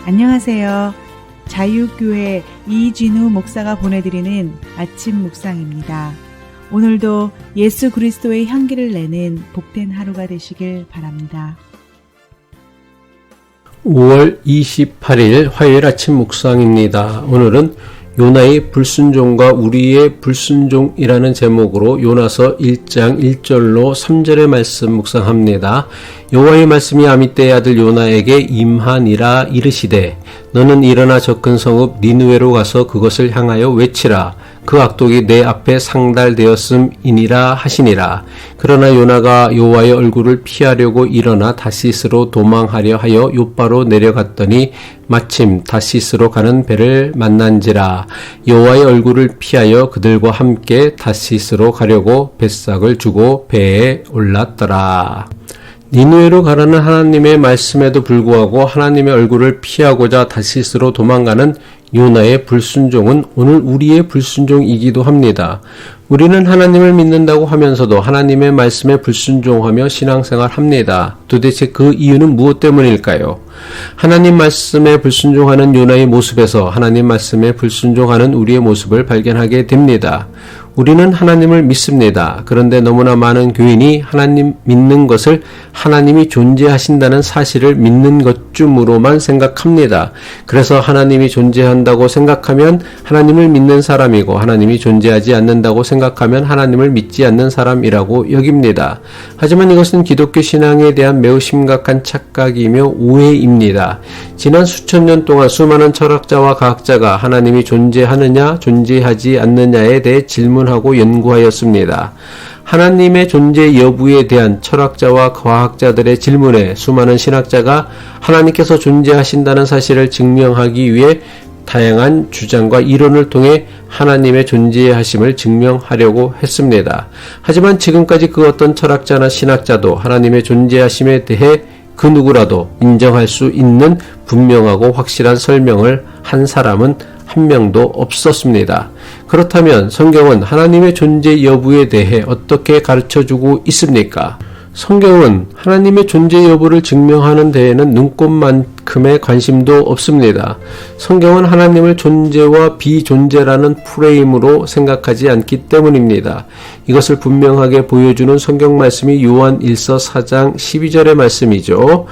안녕하세요. 자유교회 이진우 목사가 보내드리는 아침 묵상입니다. 오늘도 예수 그리스도의 향기를 내는 복된 하루가 되시길 바랍니다. 5월 28일 화요일 아침 묵상입니다. 오늘은 요나의 불순종과 우리의 불순종이라는 제목으로 요나서 1장 1절로 3절의 말씀 묵상합니다. 여호와의 말씀이 아미떼의 아들 요나에게 임하니라 이르시되 너는 일어나 저 큰 성읍 니느웨로 가서 그것을 향하여 외치라. 그 악독이 내 앞에 상달되었음이니라 하시니라. 그러나 요나가 여호와의 얼굴을 피하려고 일어나 다시스로 도망하려 하여 욥바로 내려갔더니 마침 다시스로 가는 배를 만난지라. 여호와의 얼굴을 피하여 그들과 함께 다시스로 가려고 뱃삭을 주고 배에 올랐더라. 니느웨로 가라는 하나님의 말씀에도 불구하고 하나님의 얼굴을 피하고자 다시스로 도망가는 요나의 불순종은 오늘 우리의 불순종이기도 합니다. 우리는 하나님을 믿는다고 하면서도 하나님의 말씀에 불순종하며 신앙생활 합니다. 도대체 그 이유는 무엇 때문일까요? 하나님 말씀에 불순종하는 요나의 모습에서 하나님 말씀에 불순종하는 우리의 모습을 발견하게 됩니다. 우리는 하나님을 믿습니다. 그런데 너무나 많은 교인이 하나님 믿는 것을 하나님이 존재하신다는 사실을 믿는 것쯤으로만 생각합니다. 그래서 하나님이 존재한다고 생각하면 하나님을 믿는 사람이고 하나님이 존재하지 않는다고 생각하면 하나님을 믿지 않는 사람이라고 여깁니다. 하지만 이것은 기독교 신앙에 대한 매우 심각한 착각이며 오해입니다. 지난 수천 년 동안 수많은 철학자와 과학자가 하나님이 존재하느냐 존재하지 않느냐에 대해 질문하고 연구하였습니다. 하나님의 존재 여부에 대한 철학자와 과학자들의 질문에 수많은 신학자가 하나님께서 존재하신다는 사실을 증명하기 위해 다양한 주장과 이론을 통해 하나님의 존재하심을 증명하려고 했습니다. 하지만 지금까지 그 어떤 철학자나 신학자도 하나님의 존재하심에 대해 그 누구라도 인정할 수 있는 분명하고 확실한 설명을 한 사람은 한 명도 없었습니다. 그렇다면 성경은 하나님의 존재 여부에 대해 어떻게 가르쳐주고 있습니까? 성경은 하나님의 존재 여부를 증명하는 데에는 눈꼽만큼의 관심도 없습니다. 성경은 하나님을 존재와 비존재라는 프레임으로 생각하지 않기 때문입니다. 이것을 분명하게 보여주는 성경 말씀이 요한 1서 4장 12절의 말씀이죠.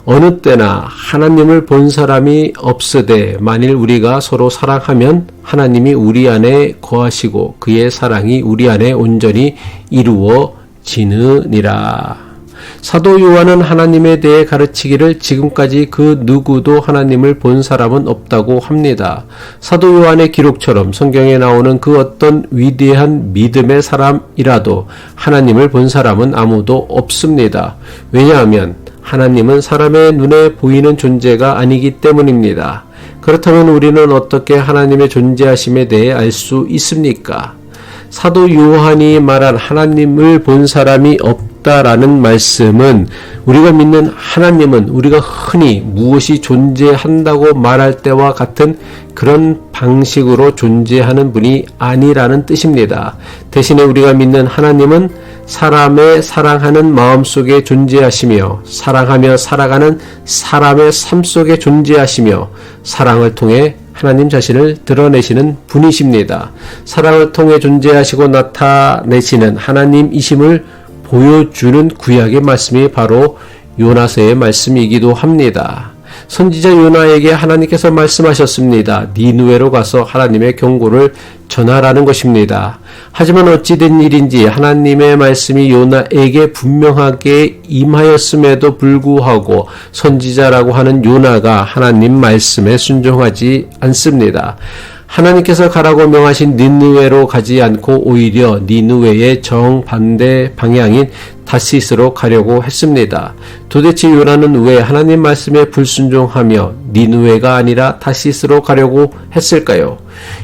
어느 때나 하나님을 본 사람이 없으되 만일 우리가 서로 사랑하면 하나님이 우리 안에 거하시고 그의 사랑이 우리 안에 온전히 이루어지느니라. 사도 요한은 하나님에 대해 가르치기를 지금까지 그 누구도 하나님을 본 사람은 없다고 합니다. 사도 요한의 기록처럼 성경에 나오는 그 어떤 위대한 믿음의 사람이라도 하나님을 본 사람은 아무도 없습니다. 왜냐하면 하나님은 사람의 눈에 보이는 존재가 아니기 때문입니다. 그렇다면 우리는 어떻게 하나님의 존재하심에 대해 알 수 있습니까? 사도 요한이 말한 하나님을 본 사람이 없다라는 말씀은 우리가 믿는 하나님은 우리가 흔히 무엇이 존재한다고 말할 때와 같은 그런 방식으로 존재하는 분이 아니라는 뜻입니다. 대신에 우리가 믿는 하나님은 사람의 사랑하는 마음 속에 존재하시며 사랑하며 살아가는 사람의 삶 속에 존재하시며 사랑을 통해 하나님 자신을 드러내시는 분이십니다. 사랑을 통해 존재하시고 나타내시는 하나님이심을 보여주는 구약의 말씀이 바로 요나서의 말씀이기도 합니다. 선지자 요나에게 하나님께서 말씀하셨습니다. 니느웨로 가서 하나님의 경고를 전하라는 것입니다. 하지만 어찌된 일인지 하나님의 말씀이 요나에게 분명하게 임하였음에도 불구하고 선지자라고 하는 요나가 하나님 말씀에 순종하지 않습니다. 하나님께서 가라고 명하신 니느웨로 가지 않고 오히려 니느웨의 정반대 방향인 다시스로 가려고 했습니다. 도대체 요나는 왜 하나님 말씀에 불순종하며 니느웨가 아니라 다시스로 가려고 했을까요?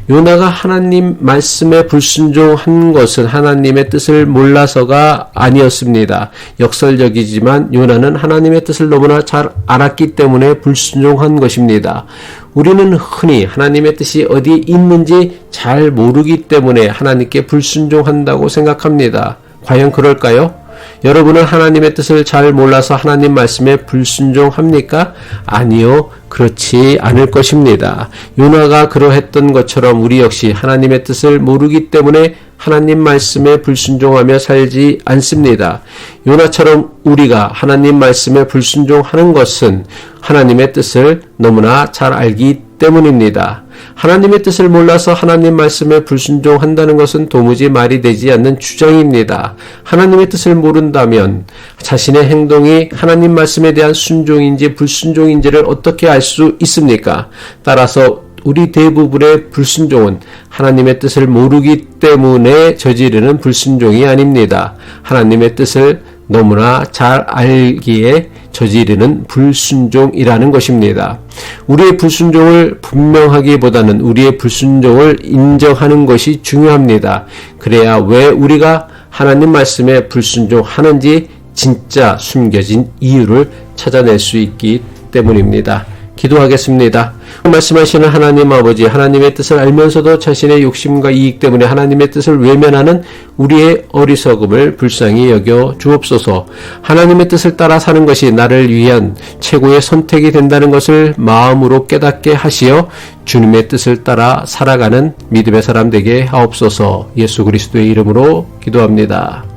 요나가 하나님 말씀에 불순종한 것은 하나님의 뜻을 몰라서가 아니었습니다. 역설적이지만 요나는 하나님의 뜻을 너무나 잘 알았기 때문에 불순종한 것입니다. 우리는 흔히 하나님의 뜻이 어디에 있는지 잘 모르기 때문에 하나님께 불순종한다고 생각합니다. 과연 그럴까요? 여러분은 하나님의 뜻을 잘 몰라서 하나님 말씀에 불순종합니까? 아니요. 그렇지 않을 것입니다. 요나가 그러했던 것처럼 우리 역시 하나님의 뜻을 모르기 때문에 하나님 말씀에 불순종하며 살지 않습니다. 요나처럼 우리가 하나님 말씀에 불순종하는 것은 하나님의 뜻을 너무나 잘 알기 때문입니다. 하나님의 뜻을 몰라서 하나님 말씀에 불순종한다는 것은 도무지 말이 되지 않는 주장입니다. 하나님의 뜻을 모른다면 자신의 행동이 하나님 말씀에 대한 순종인지 불순종인지를 어떻게 알 수 있습니까? 따라서 우리 대부분의 불순종은 하나님의 뜻을 모르기 때문에 저지르는 불순종이 아닙니다. 하나님의 뜻을 너무나 잘 알기에 저지르는 불순종이라는 것입니다. 우리의 불순종을 분명하기보다는 우리의 불순종을 인정하는 것이 중요합니다. 그래야 왜 우리가 하나님 말씀에 불순종하는지 진짜 숨겨진 이유를 찾아낼 수 있기 때문입니다. 기도하겠습니다. 말씀하시는 하나님 아버지, 하나님의 뜻을 알면서도 자신의 욕심과 이익 때문에 하나님의 뜻을 외면하는 우리의 어리석음을 불쌍히 여겨 주옵소서. 하나님의 뜻을 따라 사는 것이 나를 위한 최고의 선택이 된다는 것을 마음으로 깨닫게 하시어 주님의 뜻을 따라 살아가는 믿음의 사람 되게 하옵소서. 예수 그리스도의 이름으로 기도합니다.